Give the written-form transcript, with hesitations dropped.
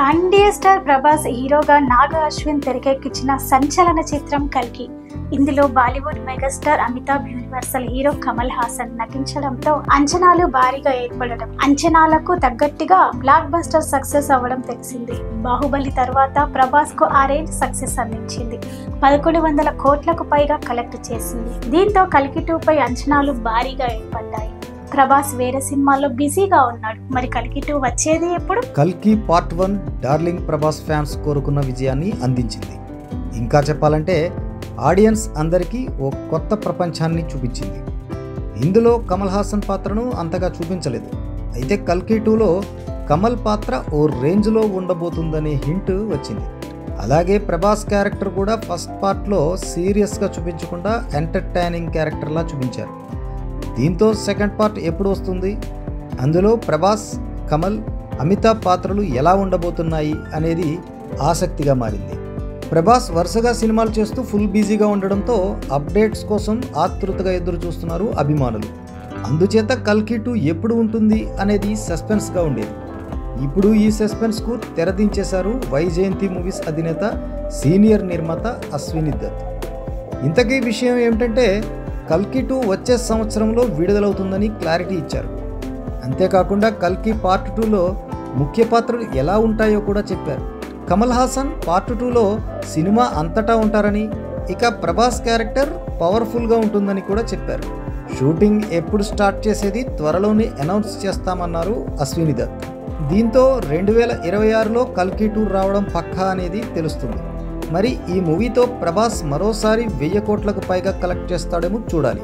Pan India star Prabhas హీరోగా నాగ అశ్విన్ తెరకెక్కించిన సంచలన చిత్రం కల్కి. ఇందులో Bollywood megastar Amitabh, universal hero Kamal Haasan నటించడంతో అంచనాలు భారీగా ఏర్పడడం, అంచనాలకు తగ్గట్టుగా బ్లాక్ బస్టర్ సక్సెస్ అవ్వడం తెలిసింది. బాహుబలి తర్వాత ప్రభాస్ కు ఆ రేంజ్ సక్సెస్ అందించింది. 1100 కోట్లకు పైగా కలెక్ట్ చేసింది. దీంతో కల్కి 2 పై అంచనాలు భారీగా ఏర్పడ్డాయి. ప్రభాస్ వేరే సినిమాల్లో బిజీగా ఉన్నాడు. మరి కల్కి 2 వచ్చేది ఎప్పుడు? కల్కి పార్ట్ 1 డార్లింగ్ ప్రభాస్ ఫ్యాన్స్ కోరుకున్న విజయాన్ని అందించింది. ఇంకా చెప్పాలంటే ఆడియన్స్ అందరికీ ఓ కొత్త ప్రపంచాన్ని చూపించింది. ఇందులో కమల్ హాసన్ పాత్రను అంతగా చూపించలేదు. అయితే కల్కి 2లో కమల్ పాత్ర ఓ రేంజ్లో ఉండబోతుందనే హింట్ వచ్చింది. అలాగే ప్రభాస్ క్యారెక్టర్ కూడా ఫస్ట్ పార్ట్లో సీరియస్గా చూపించకుండా ఎంటర్టైనింగ్ క్యారెక్టర్లా చూపించారు. దీంతో సెకండ్ పార్ట్ ఎప్పుడు వస్తుంది, అందులో ప్రభాస్, కమల్, అమితాబ్ పాత్రలు ఎలా ఉండబోతున్నాయి అనేది ఆసక్తిగా మారింది. ప్రభాస్ వరుసగా సినిమాలు చేస్తూ ఫుల్ బిజీగా ఉండడంతో అప్డేట్స్ కోసం ఆతృతగా ఎదురు చూస్తున్నారు అభిమానులు. అందుచేత కల్కి 2 ఎప్పుడు ఉంటుంది అనేది సస్పెన్స్గా ఉండేది. ఇప్పుడు ఈ సస్పెన్స్కు తెరదించేశారు వైజయంతి మూవీస్ అధినేత, సీనియర్ నిర్మాత అశ్విని దత్. ఇంతకీ విషయం ఏమిటంటే కల్కి 2 వచ్చే సంవత్సరంలో విడుదలవుతుందని క్లారిటీ ఇచ్చారు. అంతేకాకుండా కల్కి పార్ట్ 2లో ముఖ్య పాత్రలు ఎలా ఉంటాయో కూడా చెప్పారు. కమల్ హాసన్ పార్ట్ 2లో సినిమా అంతటా ఉంటారని, ఇక ప్రభాస్ క్యారెక్టర్ పవర్ఫుల్గా ఉంటుందని కూడా చెప్పారు. షూటింగ్ ఎప్పుడు స్టార్ట్ చేసేది త్వరలోనే అనౌన్స్ చేస్తామన్నారు అశ్విని దత్. దీంతో 2026లో కల్కి 2 రావడం పక్కా అనేది తెలుస్తుంది. మరి ఈ మూవీతో ప్రభాస్ మరోసారి 1000 కోట్లకు పైగా కలెక్ట్ చేస్తాడేమో చూడాలి.